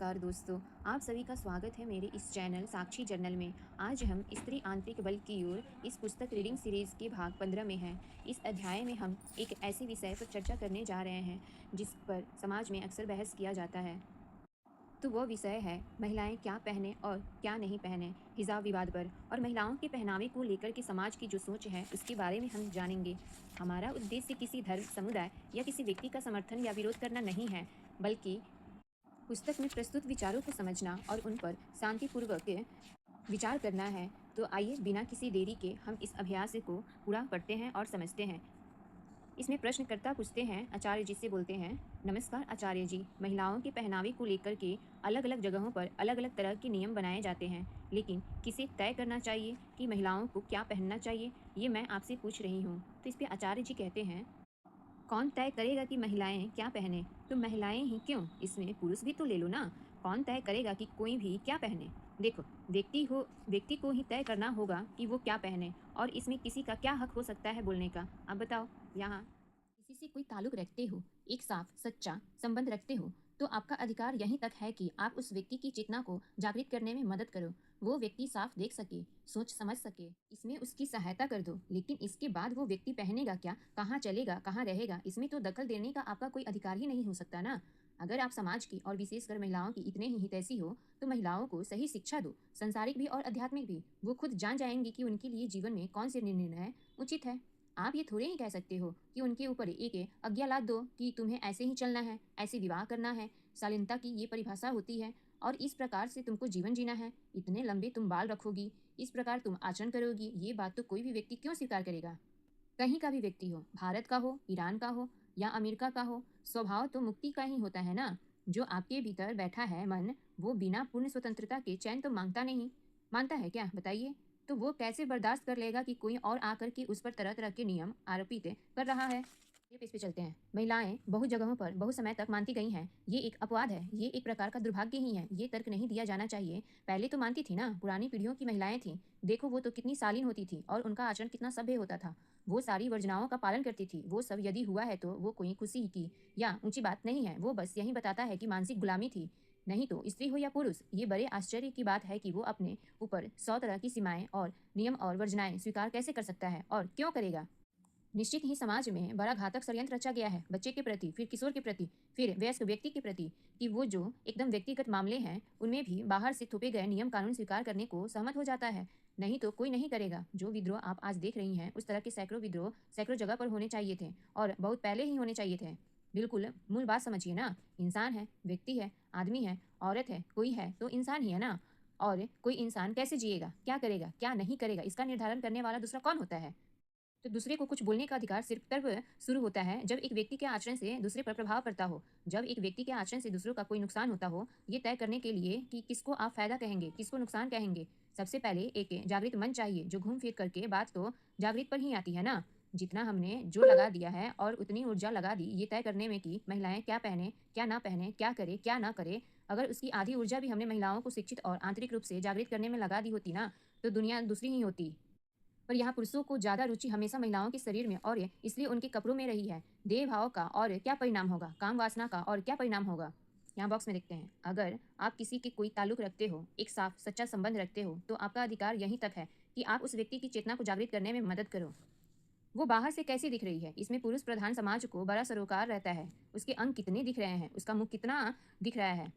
नमस्कार दोस्तों, आप सभी का स्वागत है मेरे इस चैनल साक्षी जर्नल में। आज हम स्त्री आंतरिक बल की ओर इस पुस्तक रीडिंग सीरीज़ के भाग 15 में हैं। इस अध्याय में हम एक ऐसे विषय पर चर्चा करने जा रहे हैं जिस पर समाज में अक्सर बहस किया जाता है। तो वह विषय है महिलाएं क्या पहने और क्या नहीं पहने, हिजाब विवाद पर। और महिलाओं के पहनावे को लेकर के समाज की जो सोच है उसके बारे में हम जानेंगे। हमारा उद्देश्य किसी धर्म, समुदाय या किसी व्यक्ति का समर्थन या विरोध करना नहीं है, बल्कि पुस्तक में प्रस्तुत विचारों को समझना और उन पर शांतिपूर्वक विचार करना है। तो आइए बिना किसी देरी के हम इस अभ्यास को पूरा करते हैं और समझते हैं। इसमें प्रश्नकर्ता पूछते हैं, आचार्य जी से बोलते हैं, नमस्कार आचार्य जी, महिलाओं के पहनावे को लेकर के अलग अलग जगहों पर अलग अलग तरह के नियम बनाए जाते हैं, लेकिन किसे तय करना चाहिए कि महिलाओं को क्या पहनना चाहिए, ये मैं आपसे पूछ रही हूँ। तो इस पर आचार्य जी कहते हैं, कौन तय करेगा कि महिलाएं क्या पहने? तो महिलाएं ही क्यों, इसमें पुरुष भी तो ले लो ना। कौन तय करेगा कि कोई भी क्या पहने? देखो, व्यक्ति को ही तय करना होगा कि वो क्या पहने, और इसमें किसी का क्या हक हो सकता है बोलने का। अब बताओ, यहाँ किसी से कोई ताल्लुक रखते हो, एक साफ सच्चा संबंध रखते हो, तो आपका अधिकार यहीं तक है कि आप उस व्यक्ति की चेतना को जागृत करने में मदद करो। वो व्यक्ति साफ देख सके, सोच समझ सके, इसमें उसकी सहायता कर दो। लेकिन इसके बाद वो व्यक्ति पहनेगा क्या, कहाँ चलेगा, कहाँ रहेगा, इसमें तो दखल देने का आपका कोई अधिकार ही नहीं हो सकता ना। अगर आप समाज की और विशेषकर महिलाओं की इतने ही हितैषी हो, तो महिलाओं को सही शिक्षा दो, संसारिक भी और आध्यात्मिक भी। वो खुद जान जाएंगी कि उनके लिए जीवन में कौन से निर्णय उचित है। आप ये थोड़े ही कह सकते हो कि उनके ऊपर एक आज्ञा लाद दो कि तुम्हें ऐसे ही चलना है, ऐसे विवाह करना है। शालीनता की ये परिभाषा होती है और इस प्रकार से तुमको जीवन जीना है। इतने लंबे तुम बाल रखोगी, इस प्रकार तुम आचरण करोगी, ये बात तो कोई भी व्यक्ति क्यों स्वीकार करेगा? कहीं का भी व्यक्ति हो, भारत का हो, ईरान का हो या अमेरिका का हो, स्वभाव तो मुक्ति का ही होता है ना। जो आपके भीतर बैठा है मन, वो बिना पूर्ण स्वतंत्रता के चैन तो मांगता नहीं। मानता है क्या, बताइए? तो वो कैसे बर्दाश्त कर लेगा कि कोई और आकर के उस पर तरह तरह के नियम आरोपित कर रहा है? ये पेज पे चलते हैं। महिलाएं बहुत जगहों पर बहुत समय तक मानती गई हैं। ये एक अपवाद है, ये एक प्रकार का दुर्भाग्य ही है। ये तर्क नहीं दिया जाना चाहिए। पहले तो मानती थी ना, पुरानी पीढ़ियों की महिलाएं थी। देखो वो तो कितनी शालीन होती थी और उनका आचरण कितना सभ्य होता था। वो सारी वर्जनाओं का पालन करती थी। वो सब यदि हुआ है तो वो कोई खुशी की या ऊंची बात नहीं है। वो बस यही बताता है कि मानसिक गुलामी थी। नहीं तो स्त्री हो या पुरुष, ये बड़े आश्चर्य की बात है कि वो अपने ऊपर 100 तरह की सीमाएं और नियम और वर्जनाएं स्वीकार कैसे कर सकता है, और क्यों करेगा? निश्चित ही समाज में बड़ा घातक षड्यंत्र रचा गया है, बच्चे के प्रति, फिर किशोर के प्रति, फिर वयस्क व्यक्ति के प्रति, कि वो जो एकदम व्यक्तिगत मामले हैं उनमें भी बाहर से थोपे गए नियम कानून स्वीकार करने को सहमत हो जाता है। नहीं तो कोई नहीं करेगा। जो विद्रोह आप आज देख रही हैं, उस तरह के सैकड़ों विद्रोह सैकड़ों जगह पर होने चाहिए थे, और बहुत पहले ही होने चाहिए थे। बिल्कुल मूल बात समझिए ना। इंसान है, व्यक्ति है, आदमी है, औरत है, कोई है तो इंसान ही है ना। और कोई इंसान कैसे जिएगा, क्या करेगा, क्या नहीं करेगा, इसका निर्धारण करने वाला दूसरा कौन होता है? तो दूसरे को कुछ बोलने का अधिकार सिर्फ तब शुरू होता है जब एक व्यक्ति के आचरण से दूसरे पर प्रभाव पड़ता हो। जब एक व्यक्ति के आचरण से दूसरों का कोई नुकसान होता हो, ये तय करने के लिए कि किसको आप फायदा कहेंगे, किसको नुकसान कहेंगे, सबसे पहले एक जागृत मन चाहिए। जो घूम फिर करके बात तो जागृत पर ही आती है ना। जितना हमने जो लगा दिया है और उतनी ऊर्जा लगा दी ये तय करने में कि महिलाएं क्या पहने, क्या ना पहने, क्या करे, क्या ना करे, अगर उसकी आधी ऊर्जा भी हमने महिलाओं को शिक्षित और आंतरिक रूप से जागृत करने में लगा दी होती ना, तो दुनिया दूसरी ही होती। पर यहाँ पुरुषों को ज़्यादा रुचि हमेशा महिलाओं के शरीर में और इसलिए उनके कपड़ों में रही है। देह भाव का और क्या परिणाम होगा, काम वासना का और क्या परिणाम होगा? यहाँ बॉक्स में देखते हैं। अगर आप किसी के कोई ताल्लुक रखते हो, एक साफ सच्चा संबंध रखते हो, तो आपका अधिकार यहीं तक है कि आप उस व्यक्ति की चेतना को जागृत करने में मदद करो। वो बाहर से कैसी दिख रही है, इसमें पुरुष प्रधान समाज को बड़ा सरोकार रहता है। उसके अंग कितने दिख रहे हैं, उसका मुख कितना दिख रहा है,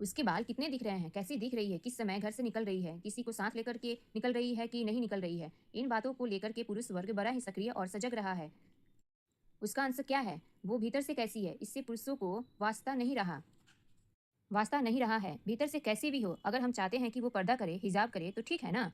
उसके बाल कितने दिख रहे हैं, कैसी दिख रही है, किस समय घर से निकल रही है, किसी को साथ लेकर के निकल रही है कि नहीं निकल रही है, इन बातों को लेकर के पुरुष वर्ग बड़ा ही सक्रिय और सजग रहा है। उसका अंश क्या है, वो भीतर से कैसी है, इससे पुरुषों को वास्ता नहीं रहा है। भीतर से कैसी भी हो, अगर हम चाहते हैं कि वो पर्दा करे, हिजाब करे, तो ठीक है ना।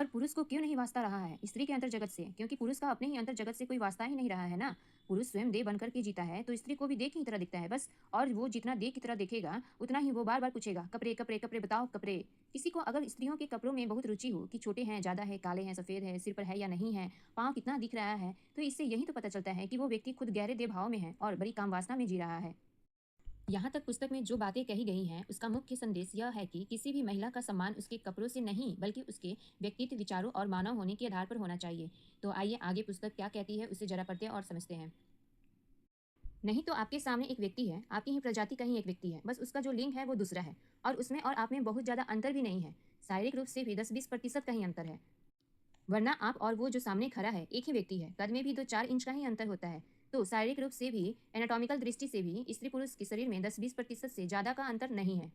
पर पुरुष को क्यों नहीं वास्ता रहा है स्त्री के अंतर जगत से? क्योंकि पुरुष का अपने ही अंतर जगत से कोई वास्ता ही नहीं रहा है ना। पुरुष स्वयं देह बनकर के जीता है, तो स्त्री को भी देह की तरह दिखता है बस। और वो जितना देह की तरह देखेगा उतना ही वो बार बार पूछेगा, कपड़े कपड़े कपड़े बताओ कपड़े। किसी को अगर स्त्रियों के कपड़ों में बहुत रुचि हो कि छोटे हैं, ज्यादा है, काले हैं, सफेद है, सिर पर है या नहीं है, पाँव कितना दिख रहा है, तो इससे यही तो पता चलता है कि वो व्यक्ति खुद गहरे देह भाव में है और बड़ी काम वासना में जी रहा है। यहाँ तक पुस्तक में जो बातें कही गई हैं उसका मुख्य संदेश यह है कि किसी भी महिला का सम्मान उसके कपड़ों से नहीं बल्कि उसके व्यक्तित्व, विचारों और मानव होने के आधार पर होना चाहिए। तो आइए आगे पुस्तक क्या कहती है उसे जरा पढ़ते और समझते हैं। नहीं तो आपके सामने एक व्यक्ति है, आपकी ही प्रजाति का ही एक व्यक्ति है, बस उसका जो लिंग है वो दूसरा है और उसमें और आप में बहुत ज़्यादा अंतर भी नहीं है। शारीरिक रूप से भी 10-20% का ही अंतर है। वरना आप और वो जो सामने खड़ा है एक ही व्यक्ति है, कद में भी 2-4 इंच का ही अंतर होता है। तो शारीरिक रूप से भी, एनाटॉमिकल दृष्टि से भी स्त्री पुरुष के शरीर में 10-20% से ज़्यादा का अंतर नहीं है।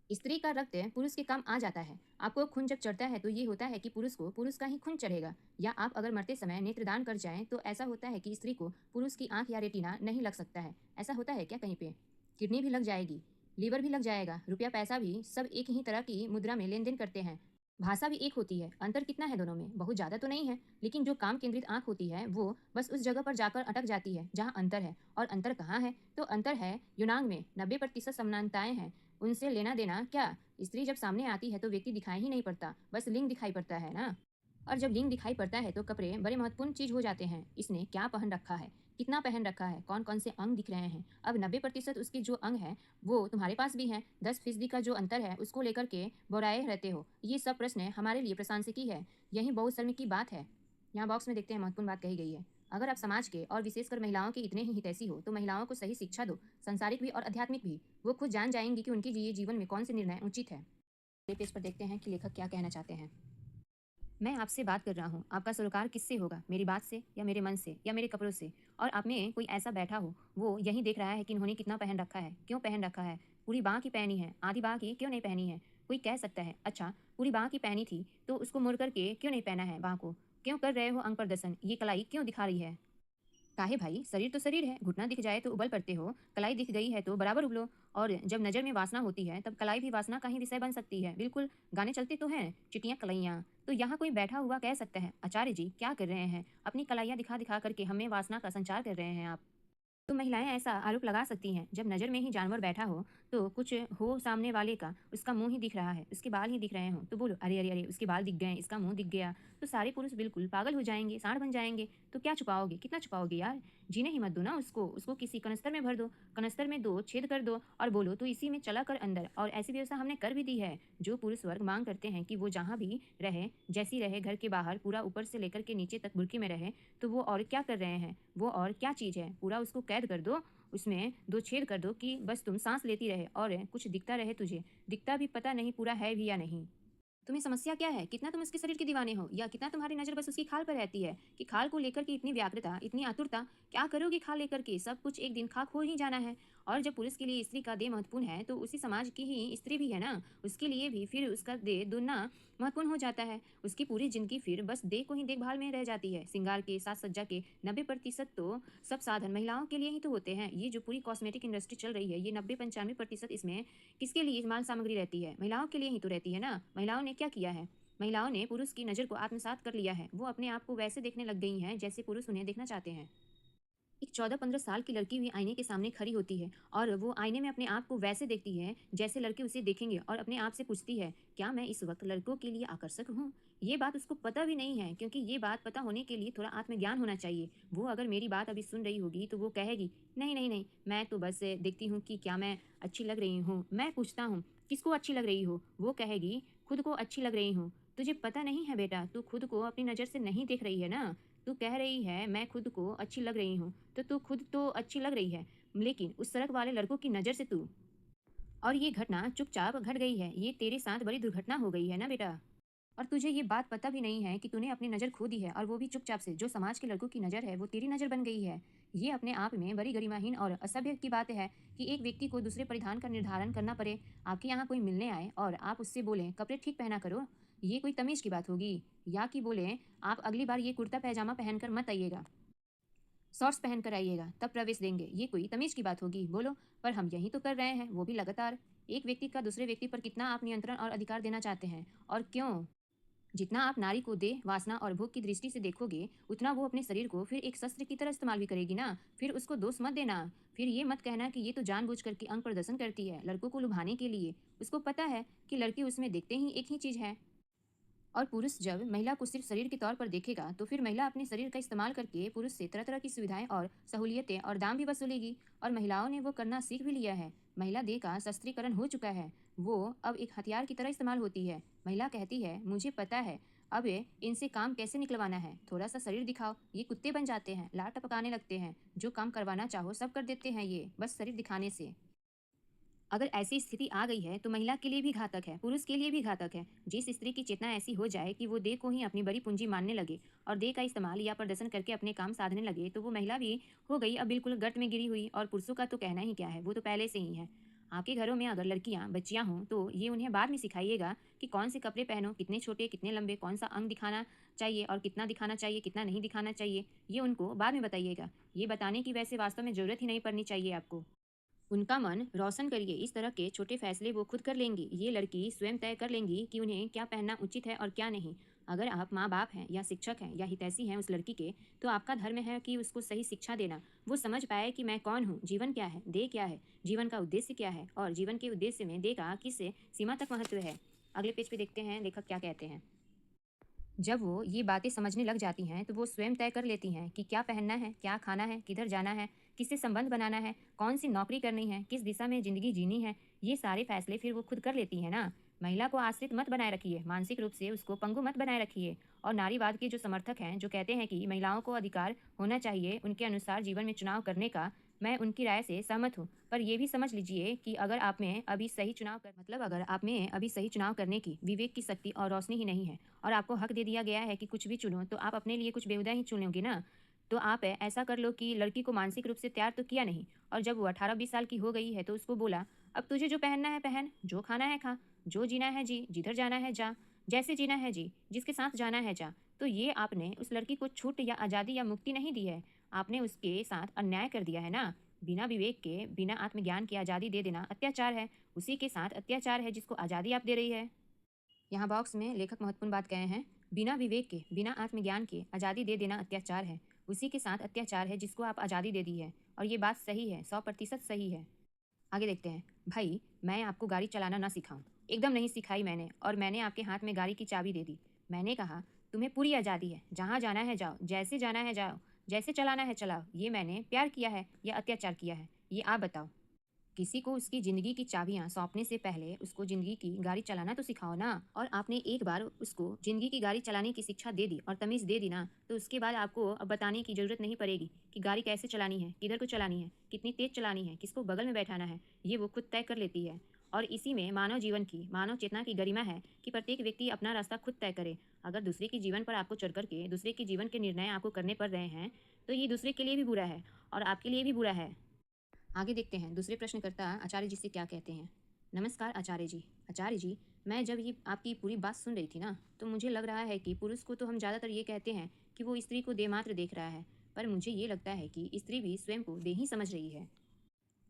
स्त्री का रक्त पुरुष के काम आ जाता है। आपको खून जब चढ़ता है तो ये होता है कि पुरुष को पुरुष का ही खून चढ़ेगा। या आप अगर मरते समय नेत्रदान कर जाएं तो ऐसा होता है कि स्त्री को पुरुष की आंख या रेटिना नहीं लग सकता है। ऐसा होता है क्या कहीं पे? किडनी भी लग जाएगी, लीवर भी लग जाएगा, रुपया पैसा भी, सब एक ही तरह की मुद्रा में लेन देन करते हैं। भाषा भी एक होती है। अंतर कितना है दोनों में? बहुत ज़्यादा तो नहीं है, लेकिन जो काम केंद्रित आंख होती है वो बस उस जगह पर जाकर अटक जाती है जहाँ अंतर है। और अंतर कहाँ है? तो अंतर है यूनांग में। 90% समानताएं हैं, उनसे लेना देना क्या? स्त्री जब सामने आती है तो व्यक्ति दिखाई ही नहीं पड़ता, बस लिंग दिखाई पड़ता है ना। और जब लिंग दिखाई पड़ता है तो कपड़े बड़े महत्वपूर्ण चीज हो जाते हैं। इसने क्या पहन रखा है, कितना पहन रखा है, कौन कौन से अंग दिख रहे हैं। अब 90% उसके जो अंग हैं वो तुम्हारे पास भी हैं। 10% का जो अंतर है उसको लेकर के बोराए रहते हो। ये सब प्रश्न हमारे लिए प्रशंसकीय है। यही बहुत शर्म की बात है। यहाँ बॉक्स में देखते हैं, महत्वपूर्ण बात कही गई है। अगर आप समाज के और विशेषकर महिलाओं के इतने ही हितैषी हो तो महिलाओं को सही शिक्षा दो, सांसारिक भी और आध्यात्मिक भी। वो खुद जान जाएंगी कि उनके लिए जीवन में कौन से निर्णय उचित है। पेज पर देखते हैं कि लेखक क्या कहना चाहते हैं। मैं आपसे बात कर रहा हूँ, आपका सरोकार किससे होगा? मेरी बात से या मेरे मन से या मेरे कपड़ों से? और आप में कोई ऐसा बैठा हो, वो यही देख रहा है कि इन्होंने कितना पहन रखा है, क्यों पहन रखा है, पूरी बाँह की पहनी है, आधी बाँह की क्यों नहीं पहनी है? कोई कह सकता है, अच्छा पूरी बाँह की पहनी थी तो उसको मुड़ करके क्यों नहीं पहना है बाँह को? क्यों कर रहे हो अंग प्रदर्शन? ये कलाई क्यों दिखा रही है? काहे भाई, शरीर तो शरीर है, घुटना दिख जाए तो उबल पड़ते हो, कलाई दिख गई है तो बराबर उबलो। और जब नजर में वासना होती है तब कलाई भी वासना का ही विषय बन सकती है। बिल्कुल, गाने चलते तो हैं, चिटियां कलाइयाँ। तो यहाँ कोई बैठा हुआ कह सकता है, आचार्य जी क्या कर रहे हैं, अपनी कलाइयाँ दिखा दिखा करके हमें वासना का संचार कर रहे हैं आप। तो महिलाएं ऐसा आरोप लगा सकती हैं, जब नज़र में ही जानवर बैठा हो तो कुछ हो सामने वाले का, उसका मुंह ही दिख रहा है, उसके बाल ही दिख रहे हो, तो बोलो अरे अरे अरे उसके बाल दिख गए, इसका मुंह दिख गया। तो सारे पुरुष बिल्कुल पागल हो जाएंगे, सांड बन जाएंगे। तो क्या छुपाओगे, कितना छुपाओगे यार? जीने ही मत दो ना उसको, उसको किसी कनस्तर में भर दो, कनस्तर में 2 छेद कर दो और बोलो तो इसी में चला कर अंदर। और ऐसी व्यवस्था हमने कर भी दी है। जो पुरुष वर्ग मांग करते हैं कि वो जहाँ भी रहे, जैसी रहे, घर के बाहर पूरा ऊपर से लेकर के नीचे तक बुर्के में रहे, तो वो और क्या कर रहे हैं, वो और क्या चीज़ है, पूरा उसको कैद कर दो, उसमें 2 छेद कर दो कि बस तुम सांस लेती रहे और कुछ दिखता रहे तुझे, दिखता भी पता नहीं पूरा है भी या नहीं। तुम्हें समस्या क्या है? कितना तुम उसके शरीर के दीवाने हो, या कितना तुम्हारी नज़र बस उसकी खाल पर रहती है कि खाल को लेकर के इतनी व्याकुलता, इतनी आतुरता? क्या करोगी खाल लेकर के? सब कुछ एक दिन खाक हो ही जाना है। और जब पुरुष के लिए स्त्री का देह महत्वपूर्ण है तो उसी समाज की ही स्त्री भी है ना, उसके लिए भी फिर उसका देह दुगना महत्वपूर्ण हो जाता है। उसकी पूरी जिंदगी फिर बस देह को ही देखभाल में रह जाती है। श्रृंगार के, साज सज्जा के 90% तो सब साधन महिलाओं के लिए ही तो होते हैं। ये जो पूरी कॉस्मेटिक इंडस्ट्री चल रही है, ये 90-95% इसमें किसके लिए माल सामग्री रहती है? महिलाओं के लिए ही तो रहती है ना। महिलाओं ने क्या किया है? महिलाओं ने पुरुष की नज़र को आत्मसात कर लिया है। वो अपने आप को वैसे देखने लग गई हैं जैसे पुरुष उन्हें देखना चाहते हैं। एक 14-15 साल की लड़की भी आईने के सामने खड़ी होती है और वो आईने में अपने आप को वैसे देखती है जैसे लड़के उसे देखेंगे और अपने आप से पूछती है, क्या मैं इस वक्त लड़कों के लिए आकर्षक हूँ? ये बात उसको पता भी नहीं है, क्योंकि ये बात पता होने के लिए थोड़ा आत्मज्ञान होना चाहिए। वो अगर मेरी बात अभी सुन रही होगी तो वो कहेगी, नहीं नहीं नहीं, मैं तो बस देखती हूँ कि क्या मैं अच्छी लग रही हूँ। मैं पूछता हूँ, किसको अच्छी लग रही हो? वो कहेगी, खुद को अच्छी लग रही हूँ। तुझे पता नहीं है बेटा, तू खुद को अपनी नज़र से नहीं देख रही है ना। तू कह रही है मैं खुद को अच्छी लग रही हूँ, तो तू खुद तो अच्छी लग रही है, लेकिन उस सड़क वाले लड़कों की नज़र से तू। और ये घटना चुपचाप घट गई है, ये तेरे साथ बड़ी दुर्घटना हो गई है ना बेटा। और तुझे ये बात पता भी नहीं है कि तूने अपनी नज़र खो दी है, और वो भी चुपचाप से। जो समाज के लड़कों की नज़र है वो तेरी नज़र बन गई है। ये अपने आप में बड़ी गरिमाहीन और असभ्य की बात है कि एक व्यक्ति को दूसरे परिधान का निर्धारण करना पड़े। आपके यहाँ कोई मिलने आए और आप उससे बोलें कपड़े ठीक पहना करो, ये कोई तमीज़ की बात होगी? या कि बोलें आप अगली बार ये कुर्ता पैजामा पहनकर मत आइएगा, शॉर्ट्स पहन कर आइएगा, तब प्रवेश देंगे, ये कोई तमीज़ की बात होगी? बोलो। पर हम यही तो कर रहे हैं, वो भी लगातार। एक व्यक्ति का दूसरे व्यक्ति पर कितना आप नियंत्रण और अधिकार देना चाहते हैं, और क्यों? जितना आप नारी को देह, वासना और भोग की दृष्टि से देखोगे, उतना वो अपने शरीर को फिर एक शस्त्र की तरह इस्तेमाल भी करेगी ना। फिर उसको दोष मत देना। फिर ये मत कहना कि ये तो जानबूझ करके अंग प्रदर्शन करती है, लड़कों को लुभाने के लिए। उसको पता है कि लड़की उसमें देखते ही एक ही चीज़ है। और पुरुष जब महिला को सिर्फ शरीर के तौर पर देखेगा तो फिर महिला अपने शरीर का इस्तेमाल करके पुरुष से तरह तरह की सुविधाएं और सहूलियतें और दाम भी वसूलेगी। और महिलाओं ने वो करना सीख भी लिया है। महिला देह का शस्त्रीकरण हो चुका है, वो अब एक हथियार की तरह इस्तेमाल होती है। महिला कहती है, मुझे पता है अब इनसे काम कैसे निकलवाना है, थोड़ा सा शरीर दिखाओ। ये कुत्ते बन जाते हैं, लार टपकाने लगते हैं, जो काम करवाना चाहो सब कर देते हैं ये, बस शरीर दिखाने से। अगर ऐसी स्थिति आ गई है तो महिला के लिए भी घातक है, पुरुष के लिए भी घातक है। जिस स्त्री की चेतना ऐसी हो जाए कि वो देह को ही अपनी बड़ी पूंजी मानने लगे और देह का इस्तेमाल या प्रदर्शन करके अपने काम साधने लगे, तो वो महिला भी हो गई अब बिल्कुल गर्त में गिरी हुई। और पुरुषों का तो कहना ही क्या है, वो तो पहले से ही है। आपके घरों में अगर लड़कियां बच्चियां हों तो ये उन्हें बाद में सिखाइएगा कि कौन से कपड़े पहनो, कितने छोटे कितने लंबे, कौन सा अंग दिखाना चाहिए और कितना दिखाना चाहिए, कितना नहीं दिखाना चाहिए, ये उनको बाद में बताइएगा। ये बताने की वैसे वास्तव में जरूरत ही नहीं पड़नी चाहिए आपको। उनका मन रोशन करिए, इस तरह के छोटे फैसले वो खुद कर लेंगी। ये लड़की स्वयं तय कर लेंगी कि उन्हें क्या पहनना उचित है और क्या नहीं। अगर आप माँ बाप हैं या शिक्षक हैं या हितैषी हैं उस लड़की के, तो आपका धर्म है कि उसको सही शिक्षा देना। वो समझ पाए कि मैं कौन हूँ, जीवन क्या है, देह क्या है, जीवन का उद्देश्य क्या है और जीवन के उद्देश्य में देह का किस सीमा तक महत्व है। अगले पेज पे देखते हैं लेखक क्या कहते हैं। जब वो ये बातें समझने लग जाती हैं तो वो स्वयं तय कर लेती हैं कि क्या पहनना है, क्या खाना है, किधर जाना है, किससे संबंध बनाना है, कौन सी नौकरी करनी है, किस दिशा में जिंदगी जीनी है। ये सारे फैसले फिर वो खुद कर लेती हैं ना। महिला को आश्रित मत बनाए रखिए, मानसिक रूप से उसको पंगु मत बनाए रखिए। और नारीवाद के जो समर्थक हैं, जो कहते हैं कि महिलाओं को अधिकार होना चाहिए उनके अनुसार जीवन में चुनाव करने का, मैं उनकी राय से सहमत हूँ। पर ये भी समझ लीजिए कि अगर आप में अभी सही चुनाव कर मतलब अगर आप में अभी सही चुनाव करने की विवेक की शक्ति और रोशनी ही नहीं है और आपको हक दे दिया गया है कि कुछ भी चुनो, तो आप अपने लिए कुछ बेहुदा ही चुनोगे ना। तो आप ऐसा कर लो कि लड़की को मानसिक रूप से तैयार तो किया नहीं, और जब वो 18-20 साल की हो गई है तो उसको बोला, अब तुझे जो पहनना है पहन, जो खाना है खा, जो जीना है जी, जिधर जाना है जा, जैसे जीना है जी, जिसके साथ जाना है जा। तो ये आपने उस लड़की को छूट या आज़ादी या मुक्ति नहीं दी है, आपने उसके साथ अन्याय कर दिया है ना। बिना विवेक के, बिना आत्मज्ञान की आज़ादी दे देना अत्याचार है। उसी के साथ अत्याचार है जिसको आज़ादी आप दे रही है। यहाँ बॉक्स में लेखक महत्वपूर्ण बात कहे हैं, बिना विवेक के, बिना आत्मज्ञान के आज़ादी दे देना अत्याचार है। उसी के साथ अत्याचार है जिसको आप आज़ादी दे दी है। और ये बात सही है, 100% सही है। आगे देखते हैं। भाई, मैं आपको गाड़ी चलाना ना सिखाऊं, एकदम नहीं सिखाई मैंने, और मैंने आपके हाथ में गाड़ी की चाबी दे दी। मैंने कहा तुम्हें पूरी आज़ादी है, जहाँ जाना है जाओ, जैसे जाना है जाओ, जैसे चलाना है चलाओ। ये मैंने प्यार किया है या अत्याचार किया है, ये आप बताओ। किसी को उसकी ज़िंदगी की चाबियाँ सौंपने से पहले उसको ज़िंदगी की गाड़ी चलाना तो सिखाओ ना। और आपने एक बार उसको ज़िंदगी की गाड़ी चलाने की शिक्षा दे दी और तमीज़ दे दी ना, तो उसके बाद आपको अब बताने की ज़रूरत नहीं पड़ेगी कि गाड़ी कैसे चलानी है, किधर को चलानी है, कितनी तेज़ चलानी है, किसको बगल में बैठाना है। ये वो खुद तय कर लेती है। और इसी में मानव जीवन की, मानव चेतना की गरिमा है कि प्रत्येक व्यक्ति अपना रास्ता खुद तय करे। अगर दूसरे के जीवन पर आपको चढ़ करके दूसरे के जीवन के निर्णय आपको करने पड़ रहे हैं, तो ये दूसरे के लिए भी बुरा है और आपके लिए भी बुरा है। आगे देखते हैं दूसरे प्रश्नकर्ता आचार्य जी से क्या कहते हैं। नमस्कार आचार्य जी। आचार्य जी, मैं जब ये आपकी पूरी बात सुन रही थी ना, तो मुझे लग रहा है कि पुरुष को तो हम ज़्यादातर ये कहते हैं कि वो स्त्री को देहमात्र देख रहा है, पर मुझे ये लगता है कि स्त्री भी स्वयं को देह ही समझ रही है।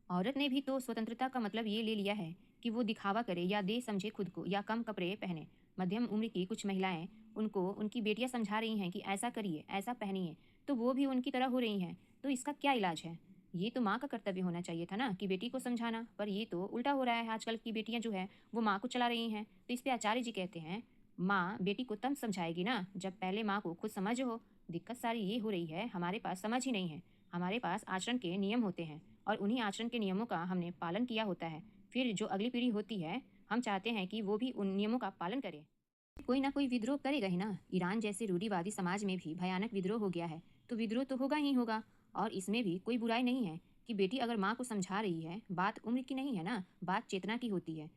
औरत ने भी तो स्वतंत्रता का मतलब ये ले लिया है कि वो दिखावा करे या दे समझे खुद को या कम कपड़े पहने। मध्यम उम्र की कुछ महिलाएं उनको उनकी बेटियां समझा रही हैं कि ऐसा करिए, ऐसा पहनिए, तो वो भी उनकी तरह हो रही हैं। तो इसका क्या इलाज है? ये तो माँ का कर्तव्य होना चाहिए था ना कि बेटी को समझाना, पर ये तो उल्टा हो रहा है। आजकल की बेटियां जो है वो माँ को चला रही हैं। तो इस पे आचार्य जी कहते हैं, माँ बेटी को तब समझाएगी ना जब पहले माँ को खुद समझ हो। दिक्कत सारी ये हो रही है, हमारे पास समझ ही नहीं है। हमारे पास आचरण के नियम होते हैं और उन्हीं आचरण के नियमों का हमने पालन किया होता है। फिर जो अगली पीढ़ी होती है, हम चाहते हैं कि वो भी उन नियमों का पालन करे। कोई ना कोई विद्रोह करेगा ही ना। ईरान जैसे रूढ़िवादी समाज में भी भयानक विद्रोह हो गया है, तो विद्रोह तो होगा ही होगा। और इसमें भी कोई बुराई नहीं है कि बेटी अगर माँ को समझा रही है। बात उम्र की नहीं है ना, बात चेतना की होती है।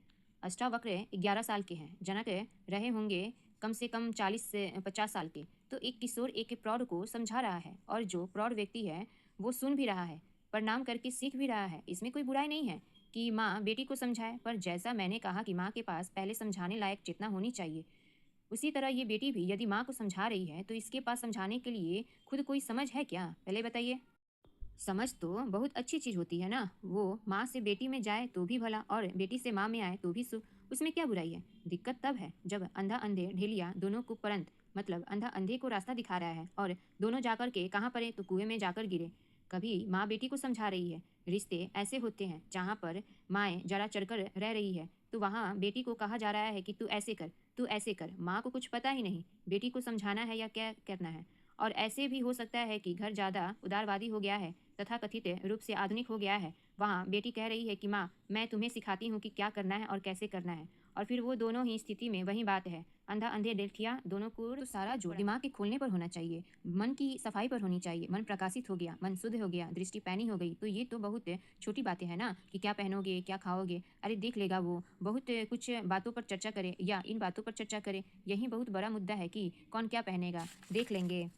अष्टावक्र 11 साल के हैं, जनक रहे होंगे कम से कम 40 से 50 साल के। तो एक किशोर एक प्रौढ़ को समझा रहा है, और जो प्रौढ़ व्यक्ति है वो सुन भी रहा है, प्रणाम करके सीख भी रहा है। इसमें कोई बुराई नहीं है कि माँ बेटी को समझाए, पर जैसा मैंने कहा कि माँ के पास पहले समझाने लायक चेतना होनी चाहिए, उसी तरह ये बेटी भी यदि माँ को समझा रही है तो इसके पास समझाने के लिए खुद कोई समझ है क्या, पहले बताइए। समझ तो बहुत अच्छी चीज़ होती है ना, वो माँ से बेटी में जाए तो भी भला और बेटी से माँ में आए तो भी सुख। उसमें क्या बुराई है? दिक्कत तब है जब अंधा अंधे ढेलिया दोनों को परंत, मतलब अंधा अंधे को रास्ता दिखा रहा है और दोनों जाकर के कहाँ पड़े तो कुएं में जाकर गिरे। कभी माँ बेटी को समझा रही है। रिश्ते ऐसे होते हैं जहाँ पर माएँ जरा चढ़कर रह रही है तो वहाँ बेटी को कहा जा रहा है कि तू ऐसे कर, तू ऐसे कर। माँ को कुछ पता ही नहीं बेटी को समझाना है या क्या करना है। और ऐसे भी हो सकता है कि घर ज़्यादा उदारवादी हो गया है, तथाकथित रूप से आधुनिक हो गया है। वहाँ बेटी कह रही है कि माँ, मैं तुम्हें सिखाती हूँ कि क्या करना है और कैसे करना है। और फिर वो दोनों ही स्थिति में वही बात है, अंधा अंधे देखिया दोनों को। तो सारा जोर दिमाग के खोलने पर होना चाहिए, मन की सफाई पर होनी चाहिए। मन प्रकाशित हो गया, मन शुद्ध हो गया, दृष्टि पैनी हो गई, तो ये तो बहुत छोटी बातें हैं ना, कि क्या पहनोगे क्या खाओगे, अरे देख लेगा वो। बहुत कुछ बातों पर चर्चा करे या इन बातों पर चर्चा करे, यही बहुत बड़ा मुद्दा है कि कौन क्या पहनेगा, देख लेंगे।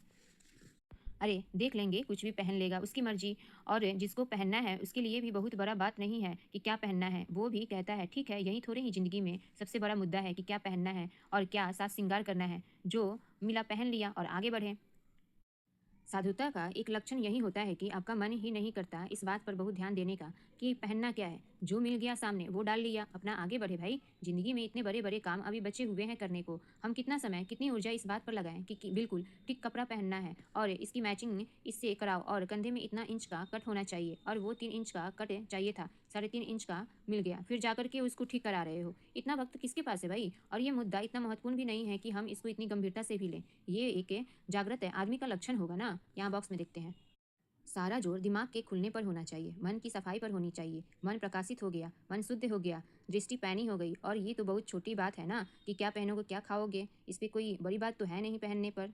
अरे देख लेंगे, कुछ भी पहन लेगा, उसकी मर्जी। और जिसको पहनना है उसके लिए भी बहुत बड़ा बात नहीं है कि क्या पहनना है, वो भी कहता है ठीक है, यही थोड़ी ही ज़िंदगी में सबसे बड़ा मुद्दा है कि क्या पहनना है और क्या साज श्रृंगार करना है। जो मिला पहन लिया और आगे बढ़े। साधुता का एक लक्षण यही होता है कि आपका मन ही नहीं करता इस बात पर बहुत ध्यान देने का कि पहनना क्या है। जो मिल गया सामने वो डाल लिया, अपना आगे बढ़े भाई। जिंदगी में इतने बड़े बड़े काम अभी बचे हुए हैं करने को। हम कितना समय कितनी ऊर्जा इस बात पर लगाएं कि बिल्कुल ठीक कपड़ा पहनना है और इसकी मैचिंग इससे कराओ, और कंधे में इतना इंच का कट होना चाहिए और वो 3 इंच का कट चाहिए था, 3.5 इंच का मिल गया, फिर जाकर के उसको ठीक करा रहे हो। इतना वक्त किसके पास है भाई? और ये मुद्दा इतना महत्वपूर्ण भी नहीं है कि हम इसको इतनी गंभीरता से भी लें। ये एक जागृत है आदमी का लक्षण होगा ना। यहाँ बॉक्स में देखते हैं, सारा जोर दिमाग के खुलने पर होना चाहिए, मन की सफाई पर होनी चाहिए। मन प्रकाशित हो गया, मन शुद्ध हो गया, दृष्टि पैनी हो गई। और ये तो बहुत छोटी बात है ना कि क्या पहनोगे क्या खाओगे, इस पे कोई बड़ी बात तो है नहीं पहनने पर।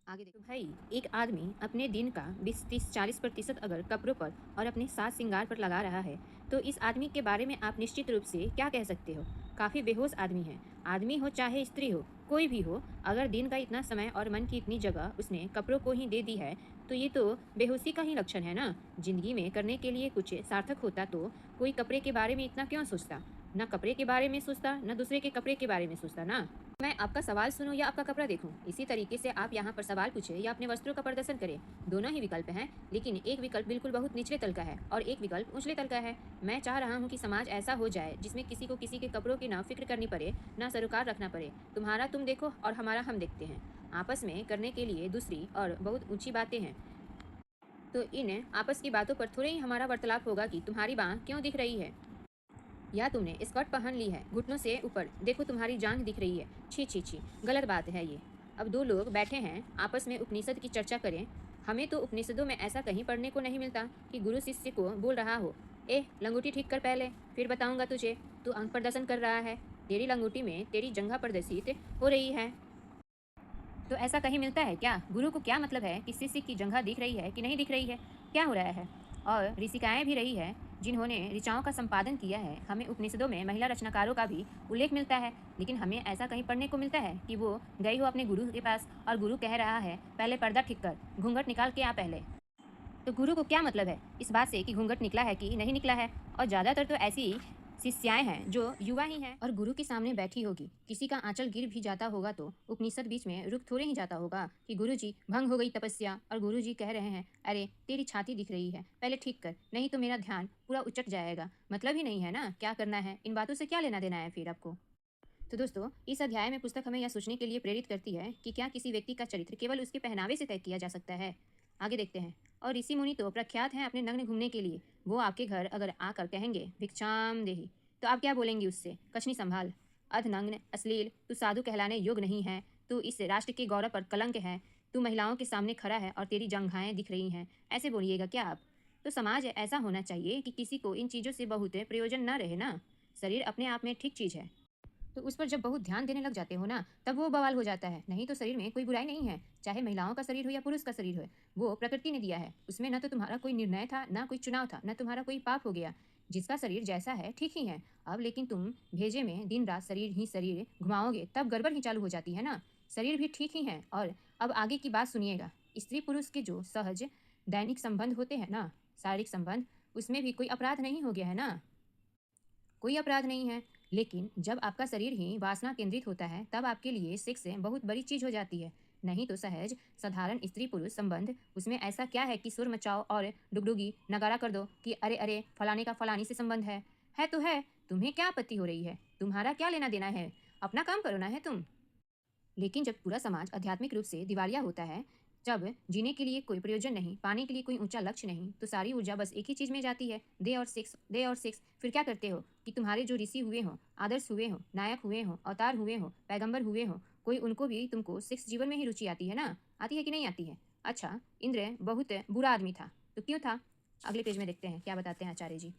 आगे देखो भाई, एक आदमी अपने दिन का 20, 30, 40% अगर कपड़ों पर और अपने साज श्रृंगार पर लगा रहा है, तो इस आदमी के बारे में आप निश्चित रूप से क्या कह सकते हो? काफ़ी बेहोश आदमी है। आदमी हो चाहे स्त्री हो, कोई भी हो, अगर दिन का इतना समय और मन की इतनी जगह उसने कपड़ों को ही दे दी है, तो ये तो बेहोशी का ही लक्षण है ना। जिंदगी में करने के लिए कुछ सार्थक होता तो कोई कपड़े के बारे में इतना क्यों सोचता? ना कपड़े के बारे में सोचता, ना दूसरे के कपड़े के बारे में सोचता ना। मैं आपका सवाल सुनूं या आपका कपड़ा देखूं, इसी तरीके से आप यहाँ पर सवाल पूछे या अपने वस्त्रों का प्रदर्शन करें। दोनों ही विकल्प हैं, लेकिन एक विकल्प बिल्कुल बहुत निचले तल का है और एक विकल्प ऊंचले तल का है। मैं चाह रहा हूँ कि समाज ऐसा हो जाए जिसमें किसी को किसी के कपड़ों की ना फिक्र करनी पड़े, ना सरोकार रखना पड़े। तुम्हारा तुम देखो और हमारा हम देखते हैं। आपस में करने के लिए दूसरी और बहुत ऊंची बातें हैं, तो इन आपस की बातों पर थोड़े ही हमारा वार्तालाप होगा कि तुम्हारी बाँह क्यों दिख रही है, या तुमने स्कर्ट पहन ली है घुटनों से ऊपर, देखो तुम्हारी जांघ दिख रही है। छी छी छी, गलत बात है ये। अब दो लोग बैठे हैं, आपस में उपनिषद की चर्चा करें। हमें तो उपनिषदों में ऐसा कहीं पढ़ने को नहीं मिलता कि गुरु शिष्य को बोल रहा हो, ए लंगोटी ठीक कर पहले, फिर बताऊंगा तुझे। तू अंग प्रदर्शन कर रहा है, तेरी लंगोटी में तेरी जंघा प्रदर्शित हो रही है। तो ऐसा कहीं मिलता है क्या? गुरु को क्या मतलब है कि शिष्य की जगह दिख रही है कि नहीं दिख रही है, क्या हो रहा है? और ऋषिकाएँ भी रही है जिन्होंने ऋचाओं का संपादन किया है। हमें उपनिषदों में महिला रचनाकारों का भी उल्लेख मिलता है, लेकिन हमें ऐसा कहीं पढ़ने को मिलता है कि वो गई हो अपने गुरु के पास और गुरु कह रहा है पहले पर्दा ठीक कर, घूंघट निकाल के आ पहले। तो गुरु को क्या मतलब है इस बात से कि घूंघट निकला है कि नहीं निकला है? और ज़्यादातर तो ऐसी शिष्याएं हैं जो युवा ही हैं और गुरु के सामने बैठी होगी, किसी का आंचल गिर भी जाता होगा तो उपनिषद बीच में रुक थोड़े ही जाता होगा कि गुरु जी भंग हो गई तपस्या, और गुरु जी कह रहे हैं अरे तेरी छाती दिख रही है, पहले ठीक कर, नहीं तो मेरा ध्यान पूरा उचट जाएगा। मतलब ही नहीं है ना क्या करना है, इन बातों से क्या लेना देना है फिर आपको। तो दोस्तों, इस अध्याय में पुस्तक हमें यह सोचने के लिए प्रेरित करती है कि क्या किसी व्यक्ति का चरित्र केवल उसके पहनावे से तय किया जा सकता है। आगे देखते हैं, और ऋषि मुनि तो प्रख्यात हैं अपने नग्न घूमने के लिए। वो आपके घर अगर आकर कहेंगे भिक्षाम देही, तो आप क्या बोलेंगी उससे? कछनी संभाल, अधनग्न अश्लील, तू साधु कहलाने योग्य नहीं है, तू इस राष्ट्र के गौरव पर कलंक है, तू महिलाओं के सामने खड़ा है और तेरी जंघाएं दिख रही हैं, ऐसे बोलिएगा क्या आप? तो समाज ऐसा होना चाहिए कि किसी को इन चीज़ों से बहुत प्रयोजन न रहे ना। शरीर अपने आप में ठीक चीज़ है, तो उस पर जब बहुत ध्यान देने लग जाते हो ना, तब वो बवाल हो जाता है। नहीं तो शरीर में कोई बुराई नहीं है, चाहे महिलाओं का शरीर हो या पुरुष का शरीर हो, वो प्रकृति ने दिया है। उसमें न तो तुम्हारा कोई निर्णय था, ना कोई चुनाव था, न तुम्हारा कोई पाप हो गया। जिसका शरीर जैसा है ठीक ही है। अब लेकिन तुम भेजे में दिन रात शरीर ही शरीर घुमाओगे, तब गड़बड़ ही चालू हो जाती है ना। शरीर भी ठीक ही है। और अब आगे की बात सुनिएगा। स्त्री पुरुष के जो सहज दैनिक संबंध होते हैं ना, शारीरिक संबंध, उसमें भी कोई अपराध नहीं हो गया है ना, कोई अपराध नहीं है। लेकिन जब आपका शरीर ही वासना केंद्रित होता है, तब आपके लिए सेक्स बहुत बड़ी चीज हो जाती है। नहीं तो सहज साधारण स्त्री पुरुष संबंध, उसमें ऐसा क्या है कि सुर मचाओ और डुगडुगी नगारा कर दो कि अरे अरे फलाने का फलानी से संबंध है तो है। तुम्हें क्या आपत्ति हो रही है? तुम्हारा क्या लेना देना है? अपना काम करो ना है तुम। लेकिन जब पूरा समाज आध्यात्मिक रूप से दिवालिया होता है, जब जीने के लिए कोई प्रयोजन नहीं, पाने के लिए कोई ऊंचा लक्ष्य नहीं, तो सारी ऊर्जा बस एक ही चीज़ में जाती है, दे और सेक्स, दे और सेक्स। फिर क्या करते हो कि तुम्हारे जो ऋषि हुए हों, आदर्श हुए हों, नायक हुए हों, अवतार हुए हों, पैगंबर हुए हों, कोई उनको भी तुमको सेक्स जीवन में ही रुचि आती है ना? आती है कि नहीं आती है? अच्छा, इंद्र बहुत बुरा आदमी था, तो क्यों था? अगले पेज में देखते हैं क्या बताते हैं आचार्य जी।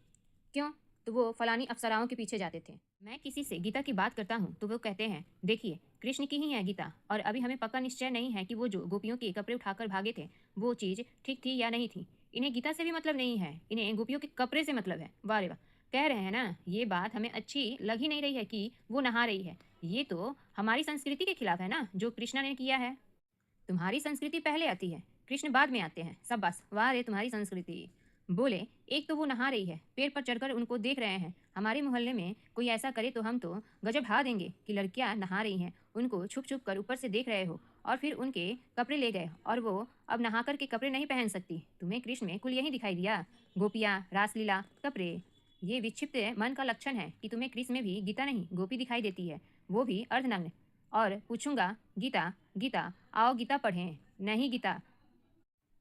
क्यों? तो वो फलानी अप्सराओं के पीछे जाते थे। मैं किसी से गीता की बात करता हूँ तो वो कहते हैं, देखिए कृष्ण की ही है गीता, और अभी हमें पक्का निश्चय नहीं है कि वो जो गोपियों के कपड़े उठाकर भागे थे वो चीज़ ठीक थी या नहीं थी। इन्हें गीता से भी मतलब नहीं है, इन्हें गोपियों के कपड़े से मतलब है। वाह रे वाह! कह रहे हैं ना, ये बात हमें अच्छी लग ही नहीं रही है कि वो नहा रही है। ये तो हमारी संस्कृति के खिलाफ है ना, जो कृष्णा ने किया है। तुम्हारी संस्कृति पहले आती है, कृष्ण बाद में आते हैं। शाबाश, वाह रे तुम्हारी संस्कृति। बोले, एक तो वो नहा रही है, पेड़ पर चढ़कर उनको देख रहे हैं। हमारे मोहल्ले में कोई ऐसा करे तो हम तो गजब ढा देंगे कि लड़कियां नहा रही हैं, उनको छुप छुप कर ऊपर से देख रहे हो और फिर उनके कपड़े ले गए, और वो अब नहाकर के कपड़े नहीं पहन सकती। तुम्हें कृष्ण में कुल यही दिखाई दिया, गोपियाँ, रासलीला, कपड़े। ये विक्षिप्त मन का लक्षण है कि तुम्हें कृष्ण में भी गीता नहीं गोपी दिखाई देती है, वो भी अर्धनग्न। और पूछूंगा, गीता, गीता, आओ गीता पढ़ें। नहीं गीता।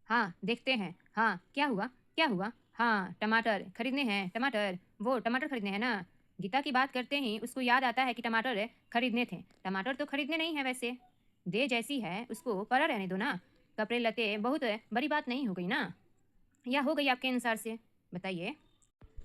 हाँ, देखते हैं। हाँ, क्या हुआ? क्या हुआ? हाँ, टमाटर खरीदने हैं, टमाटर। वो टमाटर खरीदने हैं ना? गीता की बात करते ही उसको याद आता है कि टमाटर खरीदने थे। टमाटर तो खरीदने नहीं है वैसे। दे जैसी है उसको पड़ा रहने दो ना। कपड़े लते बहुत बड़ी बात नहीं हो गई ना? या हो गई आपके अनुसार से? बताइए।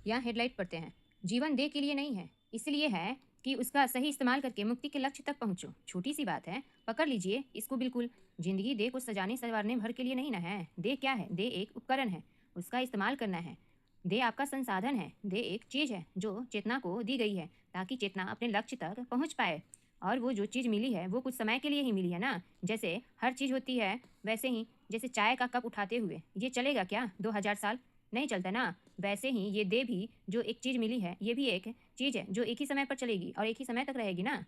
यहाँ हेडलाइट पढ़ते हैं, जीवन देह के लिए नहीं है, इसलिए है कि उसका सही इस्तेमाल करके मुक्ति के लक्ष्य तक पहुंचो। छोटी सी बात है, पकड़ लीजिए इसको बिल्कुल। जिंदगी देह को सजाने संवारने भर के लिए नहीं ना है। देह क्या है? देह एक उपकरण है, उसका इस्तेमाल करना है। देह आपका संसाधन है। देह एक चीज है जो चेतना को दी गई है ताकि चेतना अपने लक्ष्य तक पहुंच पाए। और वो जो चीज़ मिली है वो कुछ समय के लिए ही मिली है ना। जैसे हर चीज़ होती है वैसे ही, जैसे चाय का कप उठाते हुए ये चलेगा क्या 2000 साल? नहीं चलता ना। वैसे ही ये देह भी जो एक चीज़ मिली है, ये भी एक चीज़ है जो एक ही समय पर चलेगी और एक ही समय तक रहेगी ना।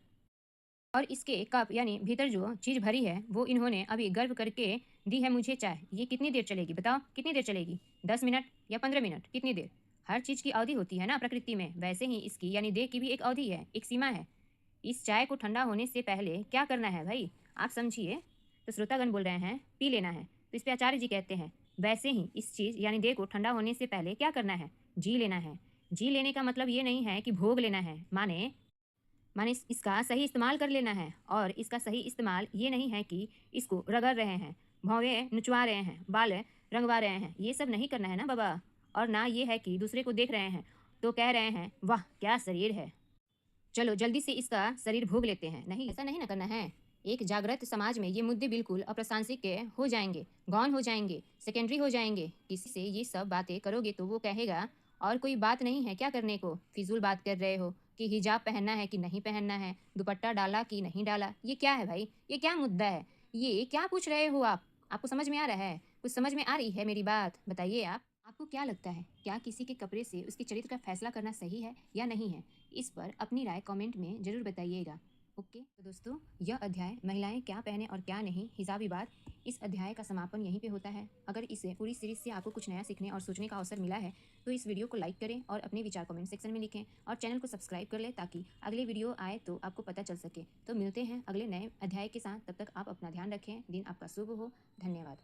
और इसके कप यानी भीतर जो चीज़ भरी है वो इन्होंने अभी गर्व करके दी है मुझे चाय। ये कितनी देर चलेगी बताओ? कितनी देर चलेगी? 10 मिनट या 15 मिनट? कितनी देर? हर चीज़ की अवधि होती है ना प्रकृति में, वैसे ही इसकी यानी देह की भी एक अवधि है, एक सीमा है। इस चाय को ठंडा होने से पहले क्या करना है भाई? आप समझिए। तो श्रोतागण बोल रहे हैं पी लेना है, तो इस पे आचार्य जी कहते हैं, वैसे ही इस चीज़ यानी देह को ठंडा होने से पहले क्या करना है? जी लेना है। जी लेने का मतलब ये नहीं है कि भोग लेना है, माने माने इसका सही इस्तेमाल कर लेना है। और इसका सही इस्तेमाल ये नहीं है कि इसको रगड़ रहे हैं, भौवे नुचवा रहे हैं, बाल रंगवा रहे हैं, ये सब नहीं करना है ना बाबा। और ना ये है कि दूसरे को देख रहे हैं तो कह रहे हैं वाह क्या शरीर है, चलो जल्दी से इसका शरीर भोग लेते हैं। नहीं, ऐसा नहीं ना करना है। एक जागृत समाज में ये मुद्दे बिल्कुल अप्रासंगिक के हो जाएंगे, गौण हो जाएंगे, सेकेंडरी हो जाएंगे। किसी से ये सब बातें करोगे तो वो कहेगा और कोई बात नहीं है क्या करने को, फिजूल बात कर रहे हो कि हिजाब पहनना है कि नहीं पहनना है, दुपट्टा डाला कि नहीं डाला। ये क्या है भाई? ये क्या मुद्दा है? ये क्या पूछ रहे हो आप? आपको समझ में आ रहा है? कुछ समझ में आ रही है मेरी बात? बताइए आप। आपको क्या लगता है, क्या किसी के कपड़े से उसके चरित्र का फैसला करना सही है या नहीं है? इस पर अपनी राय कमेंट में ज़रूर बताइएगा। ओके तो दोस्तों, यह अध्याय महिलाएं क्या पहने और क्या नहीं, हिजाब विवाद, इस अध्याय का समापन यहीं पे होता है। अगर इसे पूरी सीरीज से आपको कुछ नया सीखने और सोचने का अवसर मिला है तो इस वीडियो को लाइक करें और अपने विचार कमेंट सेक्शन में लिखें और चैनल को सब्सक्राइब कर लें ताकि अगले वीडियो आए तो आपको पता चल सके। तो मिलते हैं अगले नए अध्याय के साथ, तब तक आप अपना ध्यान रखें। दिन आपका शुभ हो। धन्यवाद।